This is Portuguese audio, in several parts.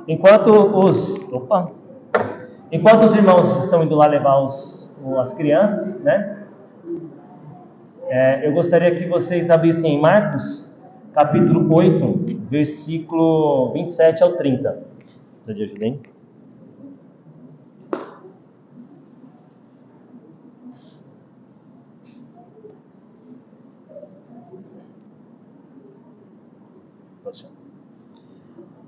Enquanto os irmãos estão indo lá levar as crianças, né? Eu gostaria que vocês abrissem em Marcos, capítulo 8, versículo 27 ao 30. Pode ajudar, hein?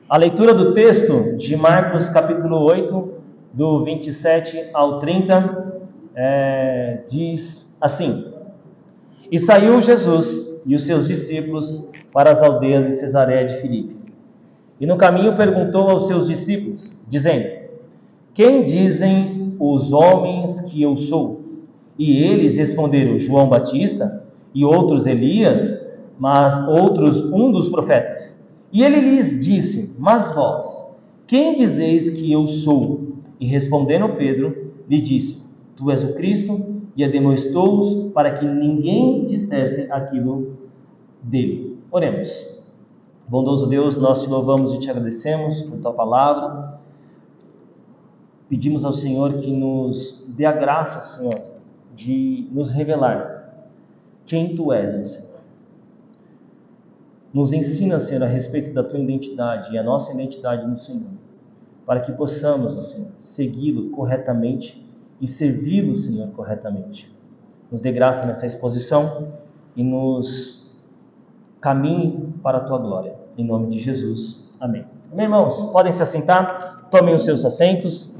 A leitura do texto de Marcos capítulo 8, do 27 ao 30, diz assim: E saiu Jesus e os seus discípulos para as aldeias de Cesareia de Filipe. E no caminho perguntou aos seus discípulos, dizendo: Quem dizem os homens que eu sou? E eles responderam: João Batista, e outros Elias, mas outros um dos profetas. E ele lhes disse: Mas vós, quem dizeis que eu sou? E respondendo Pedro, lhe disse: Tu és o Cristo. E admoestou-os para que ninguém dissesse aquilo dele. Oremos. Bondoso Deus, nós te louvamos e te agradecemos por tua palavra. Pedimos ao Senhor que nos dê a graça, Senhor, de nos revelar quem tu és, Senhor. Nos ensina, Senhor, a respeito da tua identidade e a nossa identidade no Senhor, para que possamos, Senhor, segui-lo corretamente e servi-lo, Senhor, corretamente. Nos dê graça nessa exposição e nos caminhe para a tua glória. Em nome de Jesus. Amém. Meus irmãos, podem se assentar, tomem os seus assentos.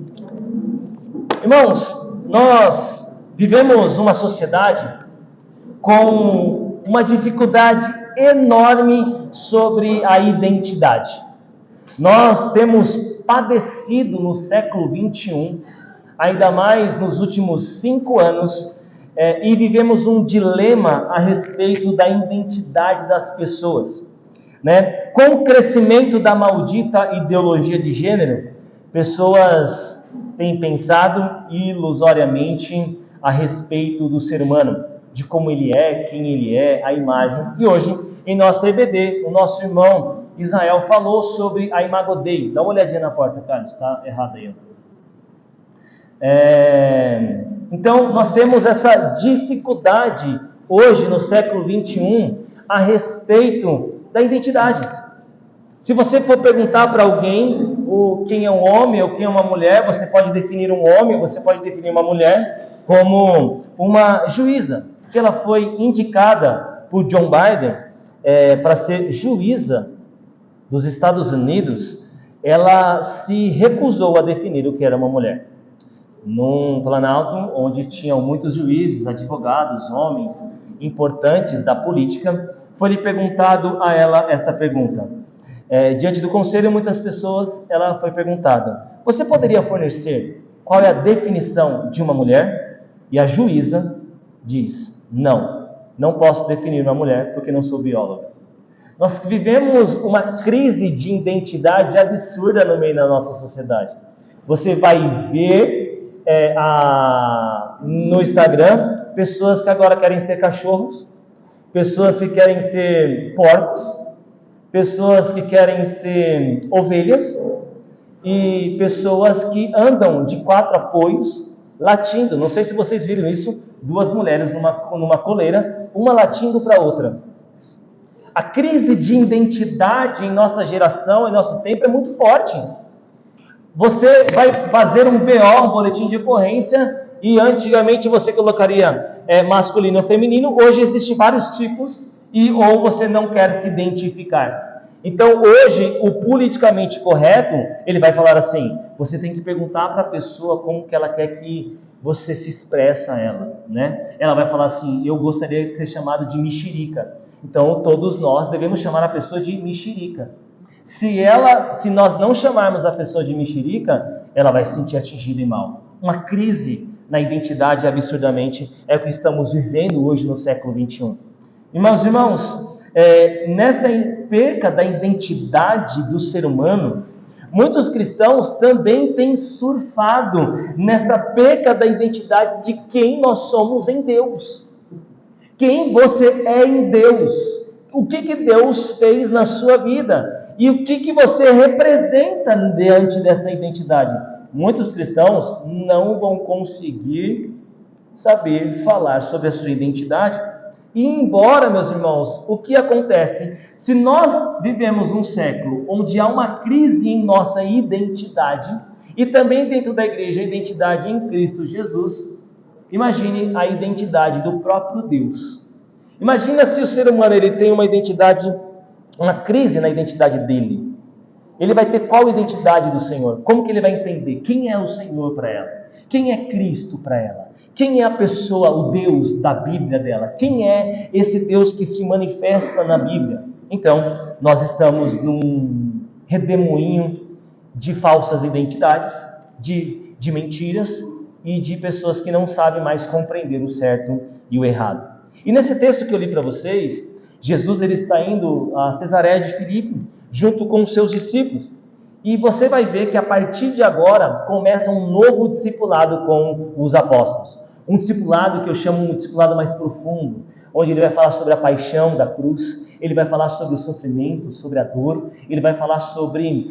Irmãos, nós vivemos uma sociedade com uma dificuldade enorme sobre a identidade. Nós temos padecido no século 21, ainda mais nos últimos 5 anos, e vivemos um dilema a respeito da identidade das pessoas, né? Com o crescimento da maldita ideologia de gênero, pessoas têm pensado ilusoriamente a respeito do ser humano, de como ele é, quem ele é, a imagem. E hoje, em nossa EBD, o nosso irmão Israel falou sobre a Imago Dei. Dá uma olhadinha na porta, Carlos, está errado aí. Então, nós temos essa dificuldade hoje, no século 21, a respeito da identidade. Se você for perguntar para alguém quem é um homem ou quem é uma mulher, você pode definir um homem, você pode definir uma mulher como uma juíza, que ela foi indicada por John Biden para ser juíza dos Estados Unidos. Ela se recusou a definir o que era uma mulher. Num Planalto onde tinham muitos juízes, advogados, homens importantes da política, foi-lhe perguntado a ela essa pergunta. Diante do conselho, muitas pessoas, ela foi perguntada: você poderia fornecer qual é a definição de uma mulher? E a juíza diz: não posso definir uma mulher porque não sou bióloga. Nós vivemos uma crise de identidade absurda no meio da nossa sociedade. Você vai ver no Instagram pessoas que agora querem ser cachorros, pessoas que querem ser porcos, pessoas que querem ser ovelhas e pessoas que andam de 4 apoios latindo. Não sei se vocês viram isso, 2 mulheres numa coleira, uma latindo para a outra. A crise de identidade em nossa geração, em nosso tempo, é muito forte. Você vai fazer um BO, um boletim de ocorrência, e antigamente você colocaria masculino ou feminino. Hoje existem vários tipos, ou você não quer se identificar. Então hoje o politicamente correto, ele vai falar assim: você tem que perguntar para a pessoa como que ela quer que você se expressa a ela, né? Ela vai falar assim: eu gostaria de ser chamado de mexerica. Então todos nós devemos chamar a pessoa de mexerica. Se nós não chamarmos a pessoa de mexerica, ela vai se sentir atingida e mal. Uma crise na identidade absurdamente é o que estamos vivendo hoje no século 21. Irmãos, nessa perca da identidade do ser humano, muitos cristãos também têm surfado nessa perca da identidade de quem nós somos em Deus. Quem você é em Deus. O que Deus fez na sua vida. E o que você representa diante dessa identidade? Muitos cristãos não vão conseguir saber falar sobre a sua identidade. E embora, meus irmãos, o que acontece? Se nós vivemos um século onde há uma crise em nossa identidade, e também dentro da igreja a identidade em Cristo Jesus, imagine a identidade do próprio Deus. Imagina se o ser humano ele tem uma identidade, uma crise na identidade dele. Ele vai ter qual identidade do Senhor? Como que ele vai entender? Quem é o Senhor para ela? Quem é Cristo para ela? Quem é a pessoa, o Deus da Bíblia dela? Quem é esse Deus que se manifesta na Bíblia? Então, nós estamos num redemoinho de falsas identidades, de mentiras e de pessoas que não sabem mais compreender o certo e o errado. E nesse texto que eu li para vocês, Jesus ele está indo a Cesareia de Filipe, junto com os seus discípulos. E você vai ver que a partir de agora começa um novo discipulado com os apóstolos. Um discipulado que eu chamo um discipulado mais profundo, onde ele vai falar sobre a paixão da cruz, ele vai falar sobre o sofrimento, sobre a dor, ele vai falar sobre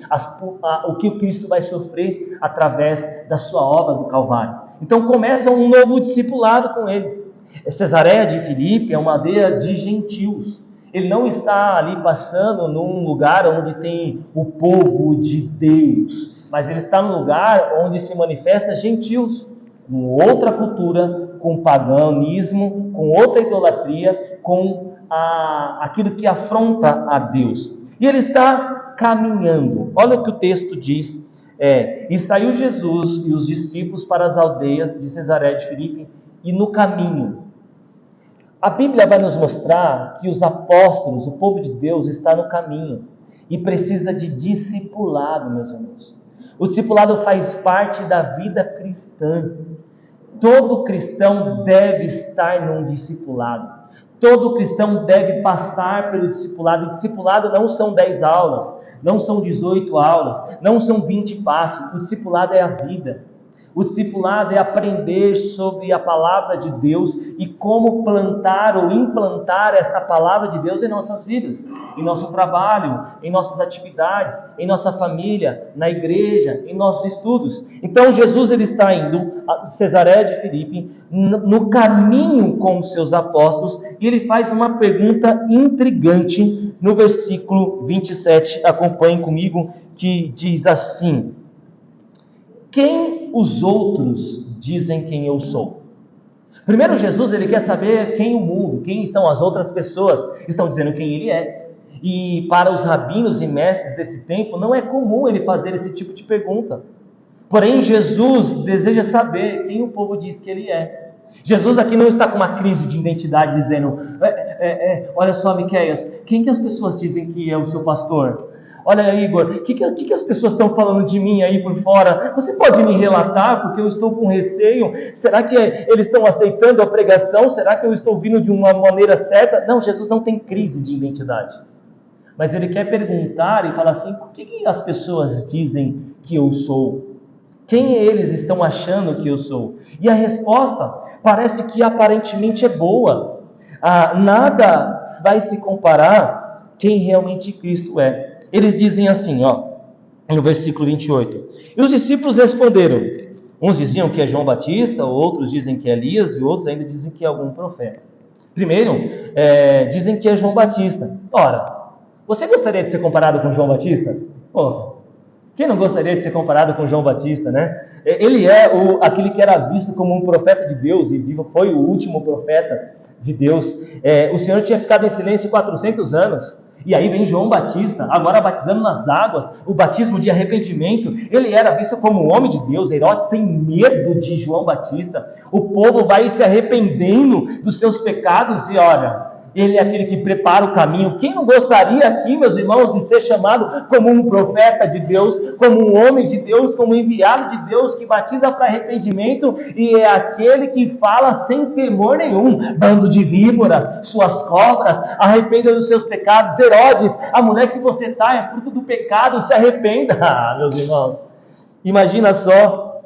o que o Cristo vai sofrer através da sua obra do Calvário. Então começa um novo discipulado com ele. Cesareia de Filipe é uma aldeia de gentios. Ele não está ali passando num lugar onde tem o povo de Deus, mas ele está num lugar onde se manifesta gentios, com outra cultura, com paganismo, com outra idolatria, com aquilo que afronta a Deus. E ele está caminhando. Olha o que o texto diz. E saiu Jesus e os discípulos para as aldeias de Cesareia de Filipe, e no caminho. A Bíblia vai nos mostrar que os apóstolos, o povo de Deus, está no caminho e precisa de discipulado, meus irmãos. O discipulado faz parte da vida cristã. Todo cristão deve estar num discipulado. Todo cristão deve passar pelo discipulado. E discipulado não são 10 aulas, não são 18 aulas, não são 20 passos. O discipulado é a vida. O discipulado é aprender sobre a palavra de Deus e como plantar ou implantar essa palavra de Deus em nossas vidas, em nosso trabalho, em nossas atividades, em nossa família, na igreja, em nossos estudos. Então Jesus ele está indo a Cesareia de Filipe, no caminho com os seus apóstolos, e ele faz uma pergunta intrigante no versículo 27, acompanhe comigo, que diz assim: quem os outros dizem quem eu sou? Primeiro Jesus ele quer saber quem o mundo, quem são as outras pessoas estão dizendo quem ele é. E para os rabinos e mestres desse tempo não é comum ele fazer esse tipo de pergunta. Porém Jesus deseja saber quem o povo diz que ele é. Jesus aqui não está com uma crise de identidade dizendo, olha só, Miqueias, quem que as pessoas dizem que é o seu pastor? Olha, Igor, o que as pessoas estão falando de mim aí por fora? Você pode me relatar, porque eu estou com receio? Será que eles estão aceitando a pregação? Será que eu estou vindo de uma maneira certa? Não, Jesus não tem crise de identidade. Mas ele quer perguntar e falar assim, o que as pessoas dizem que eu sou? Quem eles estão achando que eu sou? E a resposta parece que aparentemente é boa. Nada vai se comparar quem realmente Cristo é. Eles dizem assim, no versículo 28. E os discípulos responderam. Uns diziam que é João Batista, outros dizem que é Elias, e outros ainda dizem que é algum profeta. Primeiro, dizem que é João Batista. Ora, você gostaria de ser comparado com João Batista? Quem não gostaria de ser comparado com João Batista, né? Ele é aquele que era visto como um profeta de Deus, e foi o último profeta de Deus. O Senhor tinha ficado em silêncio 400 anos. E aí vem João Batista, agora batizando nas águas, o batismo de arrependimento. Ele era visto como um homem de Deus. Herodes tem medo de João Batista. O povo vai se arrependendo dos seus pecados e olha, ele é aquele que prepara o caminho. Quem não gostaria aqui, meus irmãos, de ser chamado como um profeta de Deus, como um homem de Deus, como um enviado de Deus, que batiza para arrependimento e é aquele que fala sem temor nenhum: bando de víboras, suas cobras, arrependa dos seus pecados. Herodes, a mulher que você está é fruto do pecado, se arrependa. Meus irmãos, imagina só,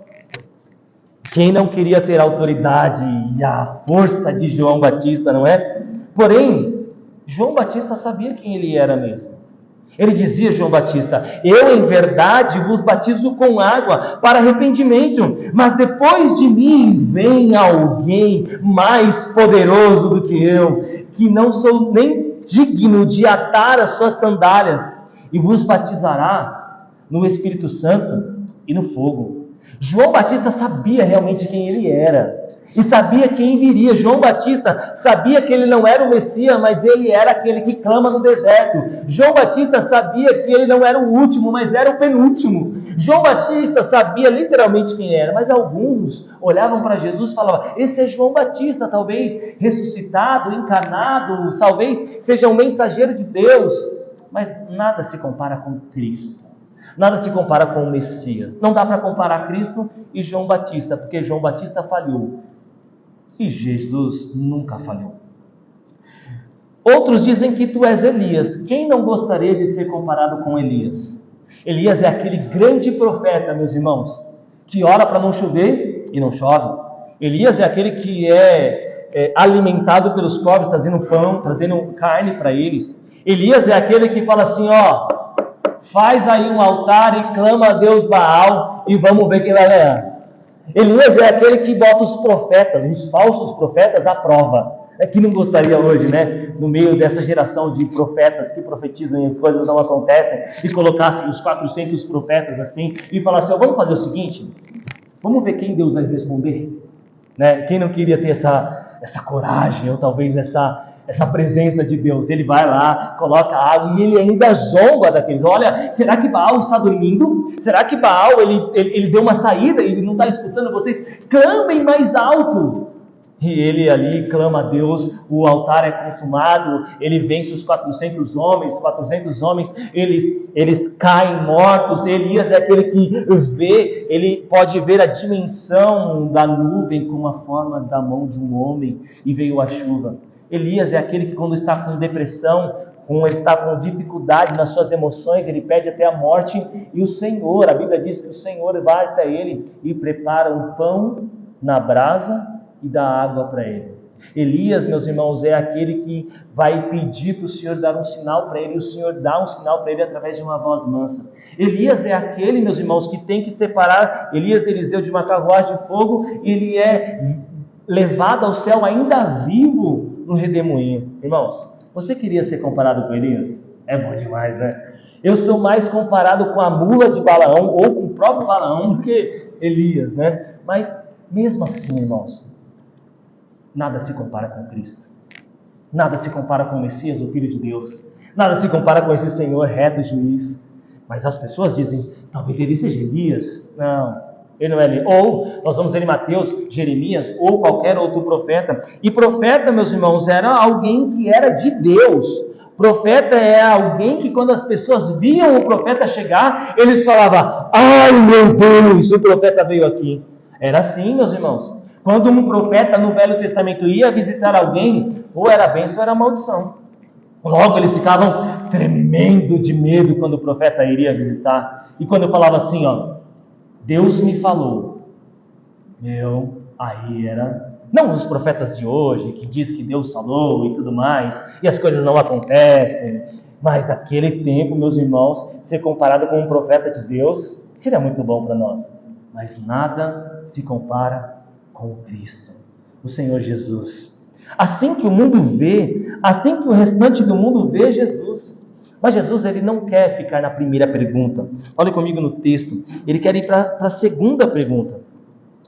quem não queria ter a autoridade e a força de João Batista, não é? Porém, João Batista sabia quem ele era mesmo. Ele dizia, João Batista: eu em verdade vos batizo com água para arrependimento, mas depois de mim vem alguém mais poderoso do que eu, que não sou nem digno de atar as suas sandálias, e vos batizará no Espírito Santo e no fogo. João Batista sabia realmente quem ele era e sabia quem viria. João Batista sabia que ele não era o Messias, mas ele era aquele que clama no deserto. João Batista sabia que ele não era o último, mas era o penúltimo. João Batista sabia literalmente quem era, mas alguns olhavam para Jesus e falavam: esse é João Batista, talvez ressuscitado, encarnado, talvez seja um mensageiro de Deus. Mas nada se compara com Cristo. Nada se compara com o Messias. Não dá para comparar Cristo e João Batista, porque João Batista falhou e Jesus nunca falhou. Outros dizem que tu és Elias. Quem não gostaria de ser comparado com Elias? Elias é aquele grande profeta, meus irmãos, que ora para não chover e não chove. Elias é aquele que é alimentado pelos corvos, trazendo pão, trazendo carne para eles. Elias é aquele que fala assim: faz aí um altar e clama a Deus Baal e vamos ver quem vai ganhar. Elias é aquele que bota os profetas, os falsos profetas, à prova. Que não gostaria hoje, né? No meio dessa geração de profetas que profetizam e coisas não acontecem, e colocassem os 400 profetas assim, e falassem: vamos fazer o seguinte, vamos ver quem Deus vai responder. Né? Quem não queria ter essa coragem, ou talvez essa presença de Deus? Ele vai lá, coloca água e ele ainda zomba daqueles. Olha, será que Baal está dormindo? Será que Baal ele deu uma saída e ele não está escutando vocês? Clamem mais alto! E ele ali clama a Deus, o altar é consumado, ele vence os 400 homens, eles caem mortos. Elias é aquele que vê, ele pode ver a dimensão da nuvem como a forma da mão de um homem, e veio a chuva. Elias é aquele que, quando está com depressão, quando está com dificuldade nas suas emoções, ele pede até a morte, e o Senhor, a Bíblia diz que o Senhor vai até ele e prepara um pão na brasa e dá água para ele. Elias, meus irmãos, é aquele que vai pedir para o Senhor dar um sinal para ele, e o Senhor dá um sinal para ele através de uma voz mansa. Elias é aquele, meus irmãos, que tem que separar Eliseu de uma carruagem de fogo, e ele é levado ao céu ainda vivo no redemoinho. Irmãos, você queria ser comparado com Elias? É bom demais, né? Eu sou mais comparado com a mula de Balaão, ou com o próprio Balaão, do que Elias, né? Mas, mesmo assim, irmãos, nada se compara com Cristo. Nada se compara com o Messias, o Filho de Deus. Nada se compara com esse Senhor reto juiz. Mas as pessoas dizem: talvez ele seja Elias. Não, ele não é Elias. Ou nós vamos ver em Mateus, Jeremias, ou qualquer outro profeta. E profeta, meus irmãos, era alguém que era de Deus. Profeta é alguém que, quando as pessoas viam o profeta chegar, eles falavam: ai meu Deus, o profeta veio aqui. Era assim, meus irmãos. Quando um profeta no Velho Testamento ia visitar alguém, ou era bênção ou era maldição. Logo eles ficavam tremendo de medo quando o profeta iria visitar. E quando eu falava assim, Deus me falou, aí era... Não os profetas de hoje, que diz que Deus falou e tudo mais, e as coisas não acontecem. Mas aquele tempo, meus irmãos, ser comparado com um profeta de Deus, seria muito bom para nós. Mas nada se compara com o Cristo, o Senhor Jesus. Assim que o mundo vê, assim que o restante do mundo vê Jesus. Mas Jesus, ele não quer ficar na primeira pergunta. Olha comigo no texto. Ele quer ir para a segunda pergunta.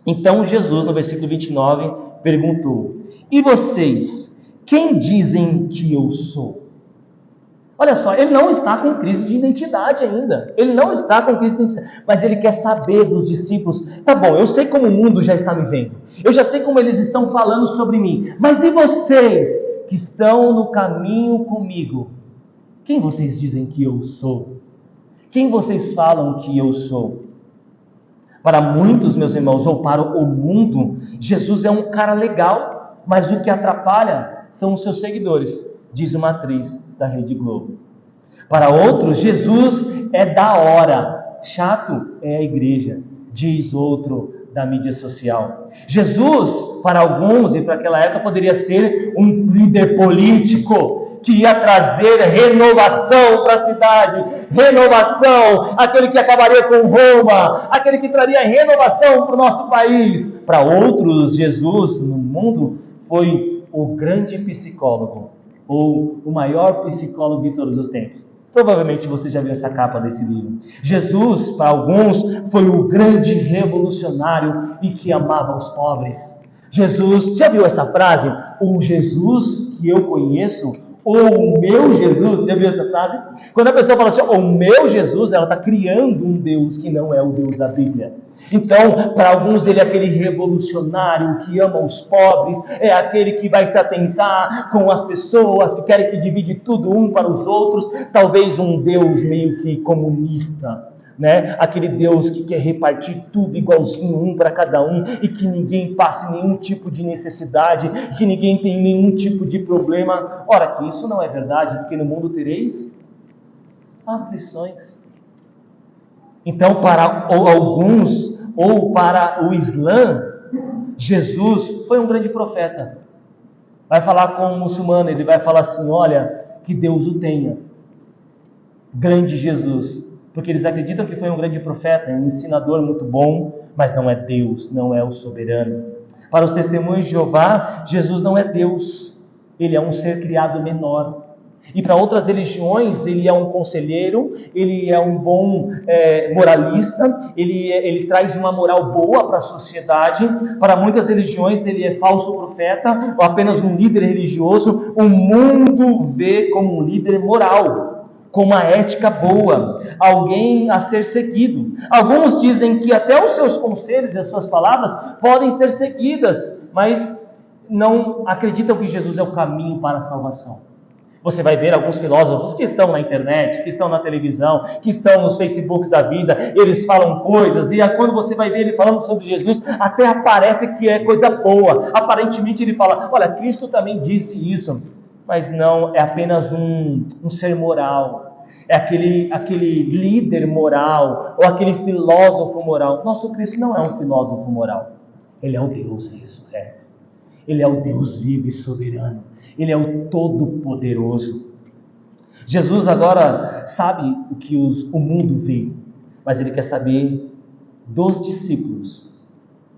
Então Jesus, no versículo 29, perguntou: e vocês, quem dizem que eu sou? Olha só, ele não está com crise de identidade ainda. Ele não está com crise de identidade. Mas ele quer saber dos discípulos. Tá bom, eu sei como o mundo já está me vendo. Eu já sei como eles estão falando sobre mim. Mas e vocês que estão no caminho comigo? Quem vocês dizem que eu sou? Quem vocês falam que eu sou? Para muitos, meus irmãos, ou para o mundo, Jesus é um cara legal. Mas o que atrapalha são os seus seguidores, diz uma atriz da Rede Globo. Para outros, Jesus é da hora, chato é a igreja, diz outro da mídia social. Jesus, para alguns e para aquela época, poderia ser um líder político que ia trazer renovação para a cidade, renovação, aquele que acabaria com Roma, aquele que traria renovação para o nosso país. Para outros, Jesus no mundo foi o grande psicólogo, ou o maior psicólogo de todos os tempos. Provavelmente você já viu essa capa desse livro. Jesus, para alguns, foi o grande revolucionário e que amava os pobres. Jesus, já viu essa frase? O Jesus que eu conheço, ou o meu Jesus, já viu essa frase? Quando a pessoa fala assim, o meu Jesus, ela está criando um Deus que não é o Deus da Bíblia. Então, para alguns ele é aquele revolucionário que ama os pobres, é aquele que vai se atentar com as pessoas, que querem que divide tudo um para os outros, talvez um Deus meio que comunista, né? Aquele Deus que quer repartir tudo igualzinho um para cada um e que ninguém passe nenhum tipo de necessidade, que ninguém tem nenhum tipo de problema. Ora, que isso não é verdade, porque no mundo tereis aflições. Então, para alguns, ou para o Islã, Jesus foi um grande profeta. Vai falar com um muçulmano, ele vai falar assim, olha, que Deus o tenha. Grande Jesus. Porque eles acreditam que foi um grande profeta, um ensinador muito bom, mas não é Deus, não é o soberano. Para os testemunhos de Jeová, Jesus não é Deus, ele é um ser criado menor. E para outras religiões, ele é um conselheiro, ele é um bom moralista, ele traz uma moral boa para a sociedade. Para muitas religiões, ele é falso profeta, ou apenas um líder religioso. O mundo vê como um líder moral, com uma ética boa, alguém a ser seguido. Alguns dizem que até os seus conselhos e as suas palavras podem ser seguidas, mas não acreditam que Jesus é o caminho para a salvação. Você vai ver alguns filósofos que estão na internet, que estão na televisão, que estão nos Facebooks da vida, eles falam coisas, e quando você vai ver ele falando sobre Jesus, até aparece que é coisa boa. Aparentemente ele fala, olha, Cristo também disse isso, mas não, é apenas um ser moral, é aquele líder moral, ou aquele filósofo moral. Nosso Cristo não é um filósofo moral, ele é o Deus ressurreto, ele é o Deus vivo e soberano. Ele é o Todo-Poderoso. Jesus agora sabe o que o mundo vê, mas ele quer saber dos discípulos.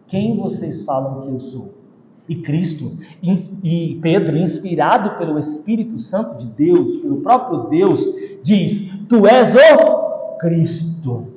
Quem vocês falam que eu sou? E Cristo, e Pedro, inspirado pelo Espírito Santo de Deus, pelo próprio Deus, diz, tu és o Cristo.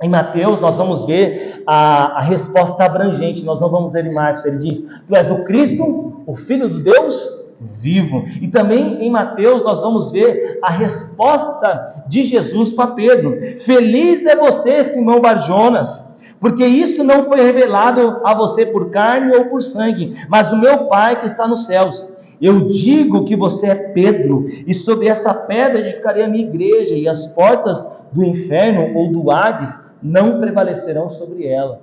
Em Mateus nós vamos ver a resposta abrangente, nós não vamos ver em Marcos, ele diz, tu és o Cristo, o Filho de Deus vivo. E também em Mateus nós vamos ver a resposta de Jesus para Pedro. Feliz é você, Simão Barjonas, porque isso não foi revelado a você por carne ou por sangue, mas o meu Pai que está nos céus. Eu digo que você é Pedro, e sobre essa pedra edificarei a minha igreja, e as portas do inferno ou do Hades não prevalecerão sobre ela.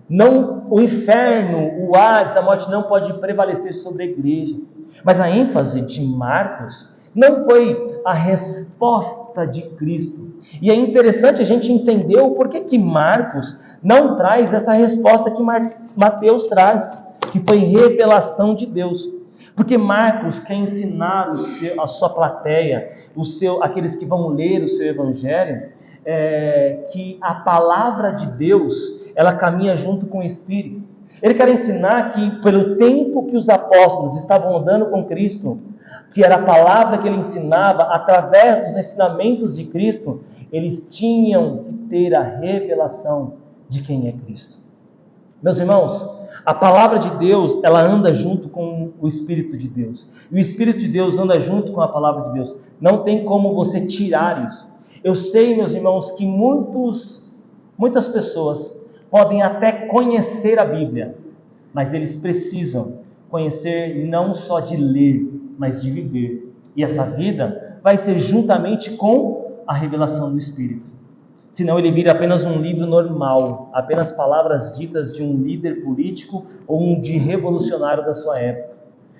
Não, o inferno, o Hades, a morte não pode prevalecer sobre a igreja. Mas a ênfase de Marcos não foi a resposta de Cristo. E é interessante a gente entender o porquê que Marcos não traz essa resposta que Mateus traz, que foi revelação de Deus. Porque Marcos quer ensinar a sua plateia, aqueles que vão ler o seu evangelho, que a palavra de Deus, ela caminha junto com o Espírito. Ele quer ensinar que pelo tempo que os apóstolos estavam andando com Cristo, que era a palavra que ele ensinava, através dos ensinamentos de Cristo, eles tinham que ter a revelação de quem é Cristo. Meus irmãos, a palavra de Deus, ela anda junto com o Espírito de Deus. E o Espírito de Deus anda junto com a palavra de Deus. Não tem como você tirar isso. Eu sei, meus irmãos, que muitas pessoas podem até conhecer a Bíblia, mas eles precisam conhecer não só de ler, mas de viver. E essa vida vai ser juntamente com a revelação do Espírito. Senão ele vira apenas um livro normal, apenas palavras ditas de um líder político ou um de revolucionário da sua época.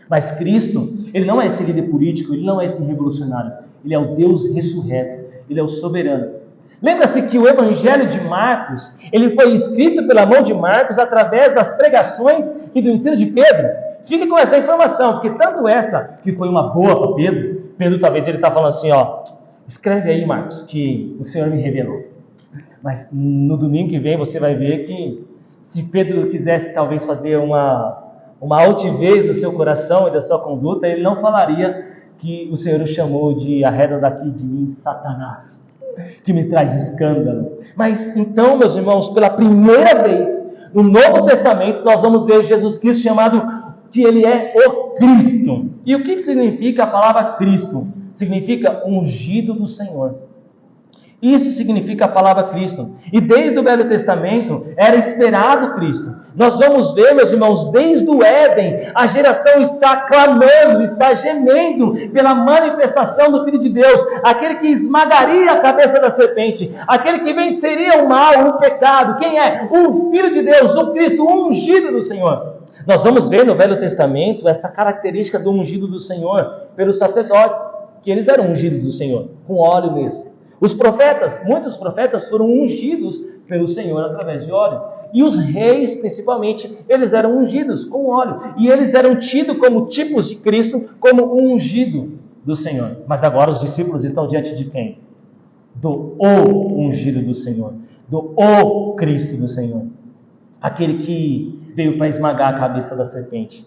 Mas Cristo, ele não é esse líder político, ele não é esse revolucionário, ele é o Deus ressurreto, ele é o soberano. Lembra-se que o Evangelho de Marcos, ele foi escrito pela mão de Marcos através das pregações e do ensino de Pedro. Fique com essa informação, porque tanto essa que foi uma boa para Pedro, Pedro talvez ele está falando assim, ó, escreve aí, Marcos, que o Senhor me revelou. Mas no domingo que vem você vai ver que se Pedro quisesse talvez fazer uma altivez do seu coração e da sua conduta, ele não falaria que o Senhor o chamou de arreda daqui de mim, Satanás, que me traz escândalo. Mas então, meus irmãos, pela primeira vez no Novo Testamento, nós vamos ver Jesus Cristo chamado que Ele é o Cristo. E o que significa a palavra Cristo? Significa ungido do Senhor. Isso significa a palavra Cristo. E desde o Velho Testamento era esperado Cristo. Nós vamos ver, meus irmãos, desde o Éden, a geração está clamando, está gemendo pela manifestação do Filho de Deus, aquele que esmagaria a cabeça da serpente, aquele que venceria o mal, o pecado. Quem é? O Filho de Deus, o Cristo, o ungido do Senhor. Nós vamos ver no Velho Testamento essa característica do ungido do Senhor pelos sacerdotes, que eles eram ungidos do Senhor, com óleo mesmo. Os profetas, muitos profetas foram ungidos pelo Senhor através de óleo. E os reis, principalmente, eles eram ungidos com óleo. E eles eram tidos como tipos de Cristo, como um ungido do Senhor. Mas agora os discípulos estão diante de quem? Do o ungido do Senhor. Do o Cristo do Senhor. Aquele que veio para esmagar a cabeça da serpente.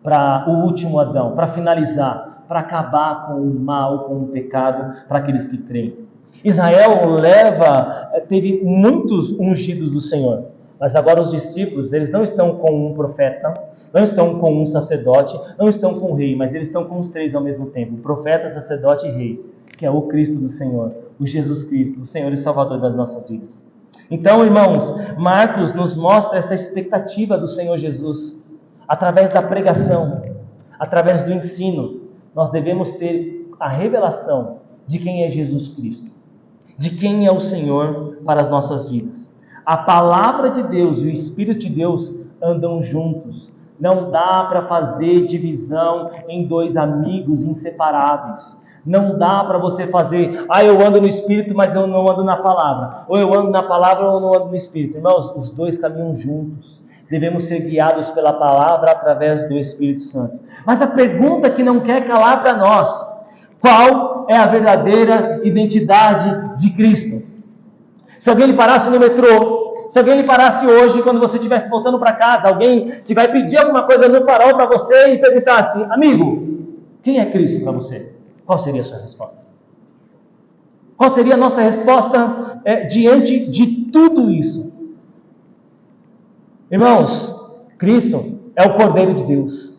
Para o último Adão. Para finalizar. Para acabar com o mal, com o pecado, para aqueles que creem. Israel teve muitos ungidos do Senhor, mas agora os discípulos, eles não estão com um profeta, não estão com um sacerdote, não estão com um rei, mas eles estão com os três ao mesmo tempo, profeta, sacerdote e rei, que é o Cristo do Senhor, o Jesus Cristo, o Senhor e Salvador das nossas vidas. Então, irmãos, Marcos nos mostra essa expectativa do Senhor Jesus, através da pregação, através do ensino, nós devemos ter a revelação de quem é Jesus Cristo. De quem é o Senhor para as nossas vidas. A palavra de Deus e o Espírito de Deus andam juntos. Não dá para fazer divisão em dois amigos inseparáveis. Não dá para você fazer, eu ando no Espírito, mas eu não ando na palavra. Ou eu ando na palavra ou eu não ando no Espírito. Irmãos, os dois caminham juntos. Devemos ser guiados pela palavra através do Espírito Santo. Mas a pergunta que não quer calar para nós: qual é a verdadeira identidade de Cristo? Se alguém lhe parasse no metrô, se alguém lhe parasse hoje, quando você estivesse voltando para casa, alguém que vai pedir alguma coisa no farol para você e perguntasse: amigo, quem é Cristo para você? Qual seria a sua resposta? Qual seria a nossa resposta diante de tudo isso? Irmãos, Cristo é o Cordeiro de Deus.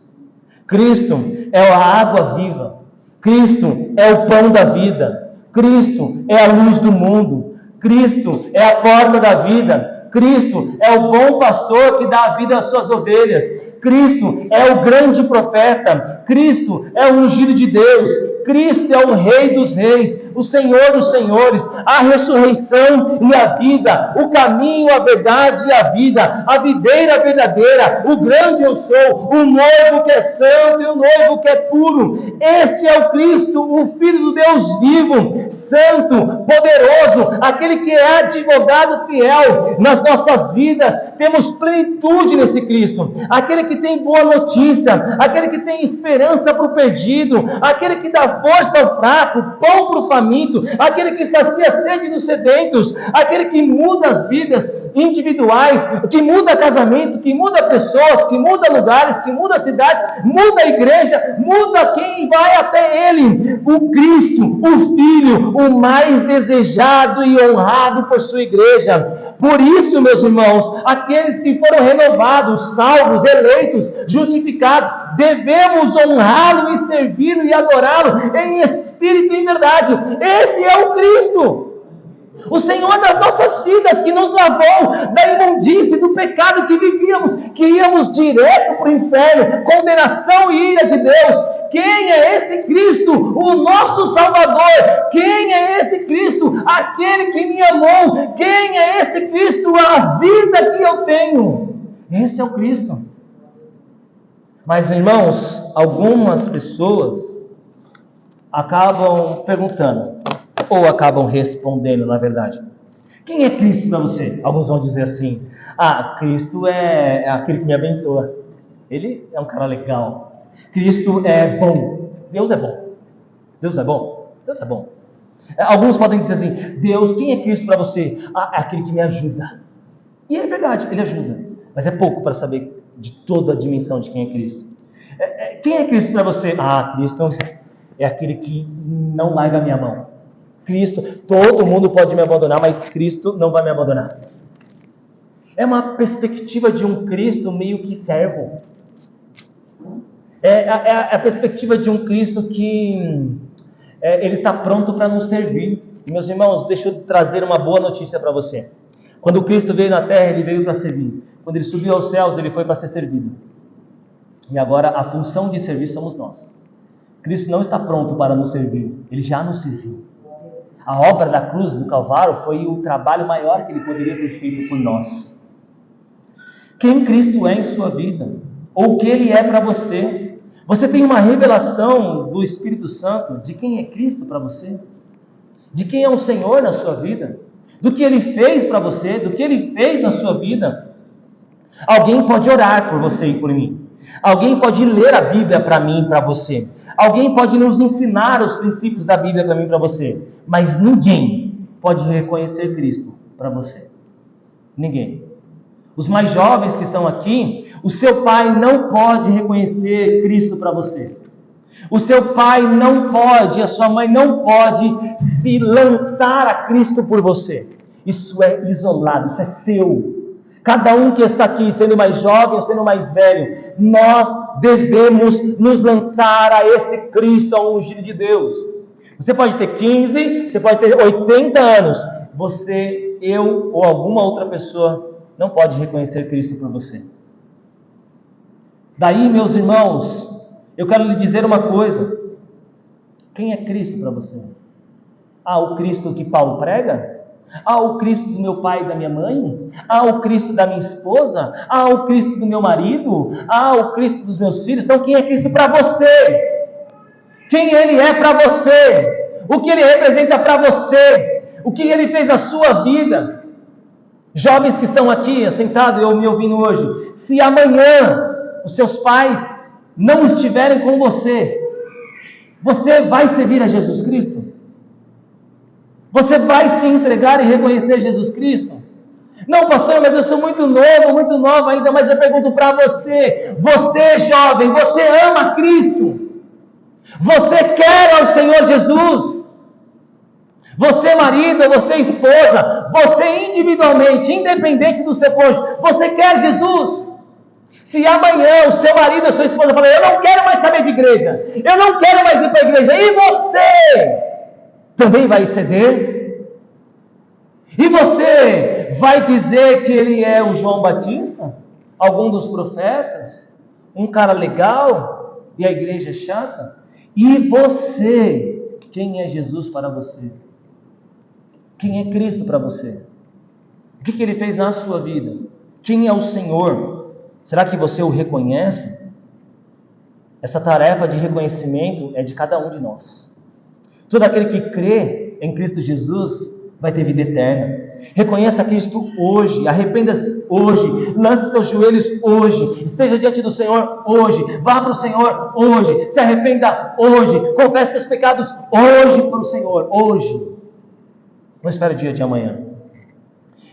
Cristo é a água viva. Cristo é o pão da vida. Cristo é a luz do mundo. Cristo é a porta da vida. Cristo é o bom pastor que dá a vida às suas ovelhas. Cristo é o grande profeta. Cristo é o ungido de Deus. Cristo é o Rei dos Reis, o Senhor dos Senhores, a ressurreição e a vida, o caminho, a verdade e a vida, a videira verdadeira, o grande eu sou, o noivo que é santo e o noivo que é puro. Esse é o Cristo, o Filho do Deus vivo, santo, poderoso, aquele que é advogado fiel nas nossas vidas. Temos plenitude nesse Cristo, aquele que tem boa notícia, aquele que tem esperança para o perdido, aquele que dá força ao fraco, pão para o faminto, aquele que sacia a sede dos sedentos, aquele que muda as vidas individuais, que muda casamento, que muda pessoas, que muda lugares, que muda cidades, muda a igreja, muda quem vai até Ele. O Cristo, o Filho, o mais desejado e honrado por sua igreja. Por isso, meus irmãos, aqueles que foram renovados, salvos, eleitos, justificados, devemos honrá-lo e servi-lo e adorá-lo em espírito e em verdade. Esse é o Cristo, o Senhor das nossas vidas, que nos lavou da imundície, do pecado que vivíamos, que íamos direto para o inferno, condenação e ira de Deus. Quem é esse Cristo? O nosso Salvador. Quem é esse Cristo? Aquele que me amou. Quem é esse Cristo? A vida que eu tenho. Esse é o Cristo. Mas, irmãos, algumas pessoas acabam perguntando, ou acabam respondendo, na verdade: quem é Cristo para você? Alguns vão dizer assim: Cristo é aquele que me abençoa. Ele é um cara legal. Cristo é bom. Deus é bom. Deus é bom. Deus é bom. Alguns podem dizer assim, Deus, quem é Cristo para você? É aquele que me ajuda. E é verdade, ele ajuda. Mas é pouco para saber de toda a dimensão de quem é Cristo. Quem é Cristo para você? Cristo é aquele que não larga a minha mão. Cristo, todo mundo pode me abandonar, mas Cristo não vai me abandonar. É uma perspectiva de um Cristo meio que servo. É a perspectiva de um Cristo que ele está pronto para nos servir. E, meus irmãos, deixa eu trazer uma boa notícia para você. Quando Cristo veio na terra, ele veio para servir. Quando ele subiu aos céus, ele foi para ser servido. E agora a função de servir somos nós. Cristo não está pronto para nos servir, ele já nos serviu. A obra da cruz do Calvário foi o trabalho maior que ele poderia ter feito por nós. Quem Cristo é em sua vida, ou o que ele é para você. Você tem uma revelação do Espírito Santo de quem é Cristo para você? De quem é o Senhor na sua vida? Do que ele fez para você? Do que ele fez na sua vida? Alguém pode orar por você e por mim. Alguém pode ler a Bíblia para mim e para você. Alguém pode nos ensinar os princípios da Bíblia para mim e para você. Mas ninguém pode reconhecer Cristo para você. Ninguém. Os mais jovens que estão aqui, o seu pai não pode reconhecer Cristo para você. O seu pai não pode, a sua mãe não pode se lançar a Cristo por você. Isso é isolado, isso é seu. Cada um que está aqui, sendo mais jovem ou sendo mais velho, nós devemos nos lançar a esse Cristo, ao ungido de Deus. Você pode ter 15, você pode ter 80 anos. Você, eu ou alguma outra pessoa não pode reconhecer Cristo por você. Daí, meus irmãos, eu quero lhe dizer uma coisa. Quem é Cristo para você? O Cristo que Paulo prega? O Cristo do meu pai e da minha mãe? O Cristo da minha esposa? O Cristo do meu marido? O Cristo dos meus filhos? Então, quem é Cristo para você? Quem ele é para você? O que ele representa para você? O que ele fez na sua vida? Jovens que estão aqui, sentados e me ouvindo hoje, se amanhã os seus pais não estiverem com você, você vai servir a Jesus Cristo? Você vai se entregar e reconhecer Jesus Cristo? Não, pastor, mas eu sou muito novo, muito nova ainda, mas eu pergunto para você, você jovem, você ama Cristo? Você quer ao Senhor Jesus? Você marido, você esposa, você individualmente, independente do seu cônjuge, você quer Jesus? Se amanhã o seu marido, a sua esposa falar, eu não quero mais saber de igreja, eu não quero mais ir para a igreja, e você também vai ceder? E você vai dizer que ele é o João Batista? Algum dos profetas? Um cara legal? E a igreja é chata? E você? Quem é Jesus para você? Quem é Cristo para você? O que ele fez na sua vida? Quem é o Senhor? Será que você o reconhece? Essa tarefa de reconhecimento é de cada um de nós. Todo aquele que crê em Cristo Jesus vai ter vida eterna. Reconheça Cristo hoje, arrependa-se hoje, lance seus joelhos hoje, esteja diante do Senhor hoje, vá para o Senhor hoje, se arrependa hoje, confesse seus pecados hoje para o Senhor, hoje. Não espere o dia de amanhã.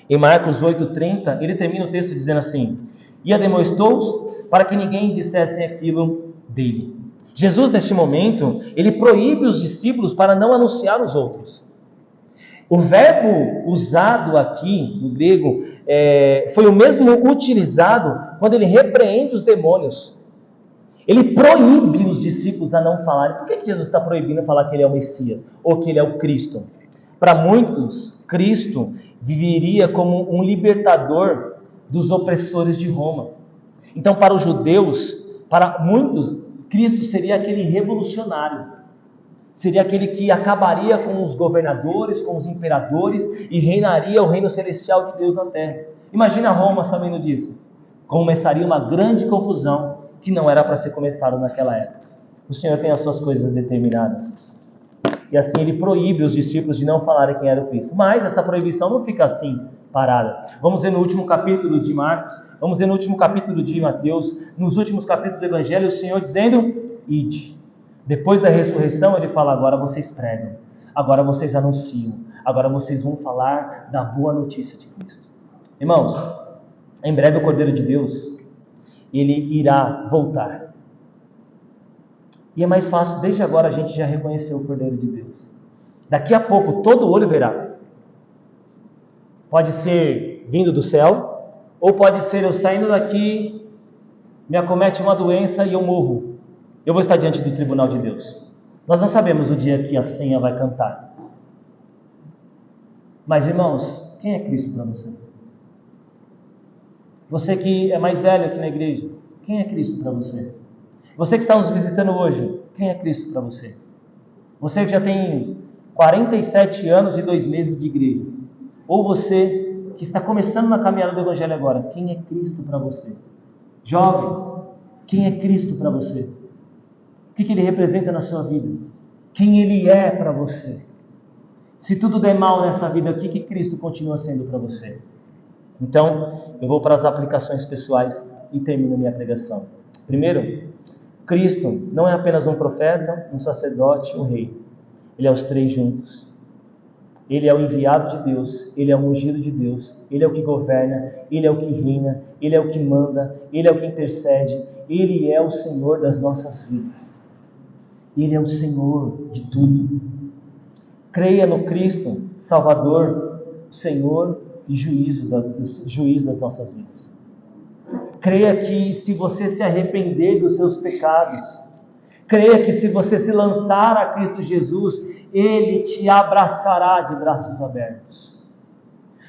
Em Marcos 8,30, ele termina o texto dizendo assim: e admoestou-os para que ninguém dissesse aquilo dele. Jesus, neste momento, ele proíbe os discípulos para não anunciar os outros. O verbo usado aqui, no grego, foi o mesmo utilizado quando ele repreende os demônios. Ele proíbe os discípulos a não falarem. Por que Jesus está proibindo falar que ele é o Messias? Ou que ele é o Cristo? Para muitos, Cristo viveria como um libertador dos opressores de Roma. Então, para os judeus, para muitos, Cristo seria aquele revolucionário. Seria aquele que acabaria com os governadores, com os imperadores e reinaria o reino celestial de Deus na terra. Imagina Roma sabendo disso. Começaria uma grande confusão que não era para ser começado naquela época. O Senhor tem as suas coisas determinadas. E assim ele proíbe os discípulos de não falarem quem era o Cristo. Mas essa proibição não fica assim parada. Vamos ver no último capítulo de Marcos, vamos ver no último capítulo de Mateus, nos últimos capítulos do Evangelho, o Senhor dizendo, ide. Depois da ressurreição, ele fala, agora vocês pregam, agora vocês anunciam, agora vocês vão falar da boa notícia de Cristo. Irmãos, em breve o Cordeiro de Deus, ele irá voltar. E é mais fácil, desde agora, a gente já reconhecer o Cordeiro de Deus. Daqui a pouco, todo olho verá. Pode ser vindo do céu, ou pode ser eu saindo daqui, me acomete uma doença e eu morro. Eu vou estar diante do tribunal de Deus. Nós não sabemos o dia que a senha vai cantar. Mas, irmãos, quem é Cristo para você? Você que é mais velho aqui na igreja, quem é Cristo para você? Você que está nos visitando hoje, quem é Cristo para você? Você que já tem 47 anos e 2 meses de igreja, ou você que está começando na caminhada do Evangelho agora, quem é Cristo para você? Jovens, quem é Cristo para você? O que Ele representa na sua vida? Quem Ele é para você? Se tudo der mal nessa vida, o que Cristo continua sendo para você? Então, eu vou para as aplicações pessoais e termino minha pregação. Primeiro, Cristo não é apenas um profeta, um sacerdote, um rei. Ele é os 3 juntos. Ele é o enviado de Deus, Ele é o ungido de Deus, Ele é o que governa, Ele é o que reina, Ele é o que manda, Ele é o que intercede, Ele é o Senhor das nossas vidas. Ele é o Senhor de tudo. Creia no Cristo, Salvador, Senhor e juiz das nossas vidas. Creia que se você se arrepender dos seus pecados, creia que se você se lançar a Cristo Jesus, Ele te abraçará de braços abertos.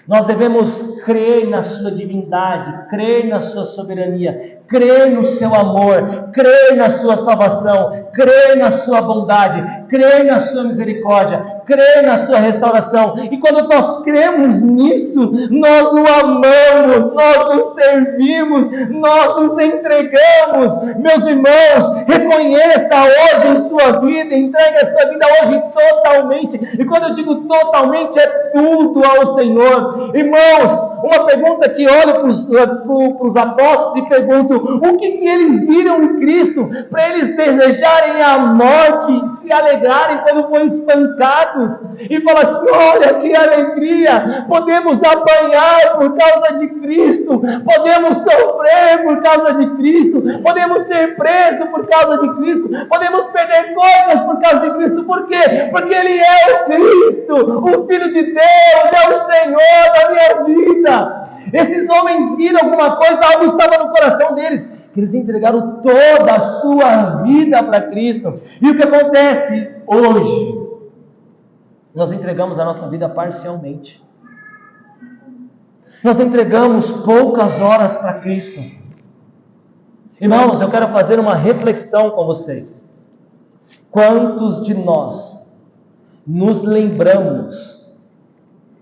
Nós devemos crer na sua divindade, crer na sua soberania, crer no seu amor, crer na sua salvação, crer na sua bondade, crer na sua misericórdia, crer na sua restauração. E quando nós cremos nisso, nós o amamos, nós o servimos, nós nos entregamos. Meus irmãos, reconheça hoje em sua vida, entregue a sua vida hoje totalmente. E quando eu digo totalmente, é tudo ao Senhor. Irmãos, uma pergunta que olho para os apóstolos e pergunto, o que eles viram em Cristo para eles desejarem a morte, se alegrarem quando foram espancados e falar assim, olha que alegria, podemos apanhar por causa de Cristo, podemos sofrer por causa de Cristo, podemos ser presos por causa de Cristo, podemos perder coisas por causa de Cristo. Por quê? Porque Ele é o Cristo, o Filho de Deus, é o Senhor da minha vida. Esses homens viram alguma coisa, algo estava no coração deles, que eles entregaram toda a sua vida para Cristo. E o que acontece hoje? Nós entregamos a nossa vida parcialmente. Nós entregamos poucas horas para Cristo. Irmãos, eu quero fazer uma reflexão com vocês. Quantos de nós nos lembramos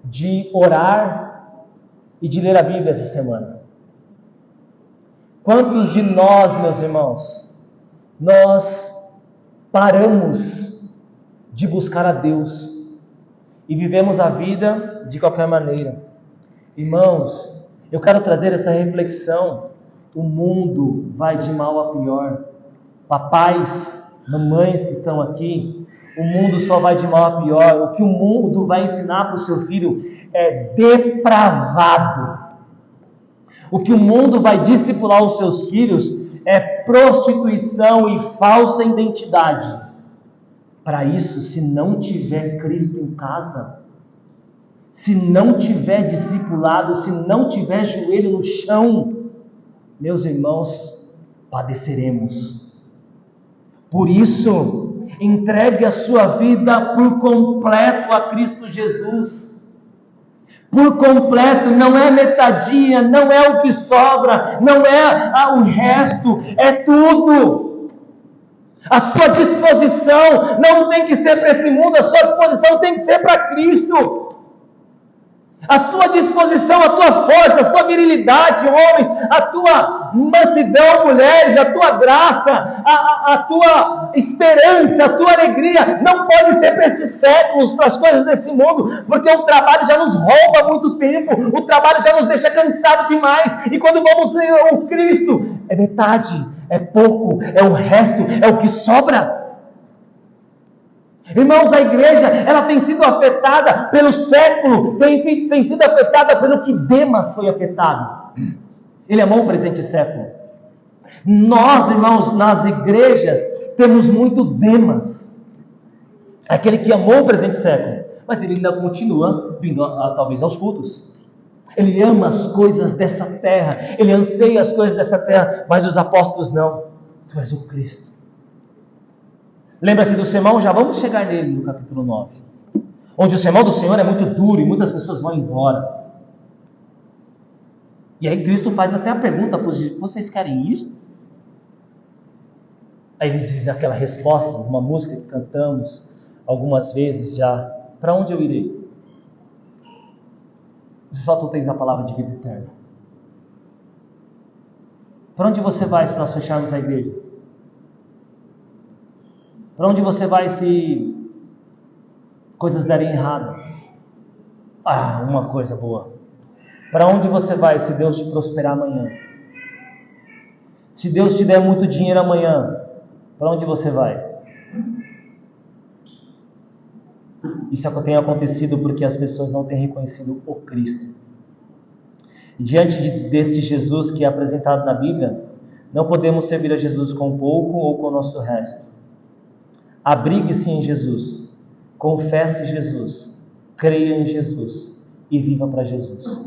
de orar e de ler a Bíblia essa semana? Quantos de nós, meus irmãos, nós paramos de buscar a Deus e vivemos a vida de qualquer maneira? Irmãos, eu quero trazer essa reflexão. O mundo vai de mal a pior. Papais, mamães que estão aqui, o mundo só vai de mal a pior. O que o mundo vai ensinar para o seu filho é depravado. O que o mundo vai discipular os seus filhos é prostituição e falsa identidade. Para isso, se não tiver Cristo em casa, se não tiver discipulado, se não tiver joelho no chão, meus irmãos, padeceremos. Por isso, entregue a sua vida por completo a Cristo Jesus. Por completo, não é metadinha, não é o que sobra, não é o resto, é tudo. A sua disposição não tem que ser para esse mundo, a sua disposição tem que ser para Cristo. a sua disposição, a tua força, a sua virilidade, homens, a tua mansidão, mulheres, a tua graça, a tua esperança, a tua alegria, não pode ser para esses séculos, para as coisas desse mundo, porque o trabalho já nos rouba muito tempo, o trabalho já nos deixa cansado demais, e quando vamos ao Cristo, é metade, é pouco, é o resto, é o que sobra. Irmãos, a igreja, ela tem sido afetada pelo século, tem sido afetada pelo que Demas foi afetado. Ele amou o presente século. Nós, irmãos, nas igrejas, temos muito Demas. Aquele que amou o presente século. Mas ele ainda continua vindo, talvez, aos cultos. Ele ama as coisas dessa terra. Ele anseia as coisas dessa terra. Mas os apóstolos não. Tu és o Cristo. Lembra-se do sermão? Já vamos chegar nele no capítulo 9. Onde o sermão do Senhor é muito duro e muitas pessoas vão embora. E aí Cristo faz até a pergunta para os discípulos: vocês querem ir? Aí eles dizem aquela resposta, uma música que cantamos algumas vezes já: para onde eu irei? Só tu tens a palavra de vida eterna. Para onde você vai se nós fecharmos a igreja? Para onde você vai se coisas derem errado? Uma coisa boa. Para onde você vai se Deus te prosperar amanhã? Se Deus te der muito dinheiro amanhã, para onde você vai? Isso tem acontecido porque as pessoas não têm reconhecido o Cristo. E diante deste Jesus que é apresentado na Bíblia, não podemos servir a Jesus com pouco ou com o nosso resto. Abrigue-se em Jesus, confesse Jesus, creia em Jesus e viva para Jesus.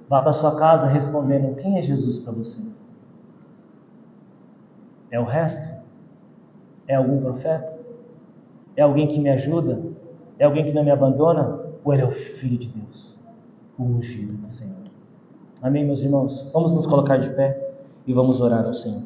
Vá para sua casa respondendo: quem é Jesus para você? É o resto? É algum profeta? É alguém que me ajuda? É alguém que não me abandona? Ou ele é o Filho de Deus, o ungido do Senhor? Amém, meus irmãos? Vamos nos colocar de pé e vamos orar ao Senhor.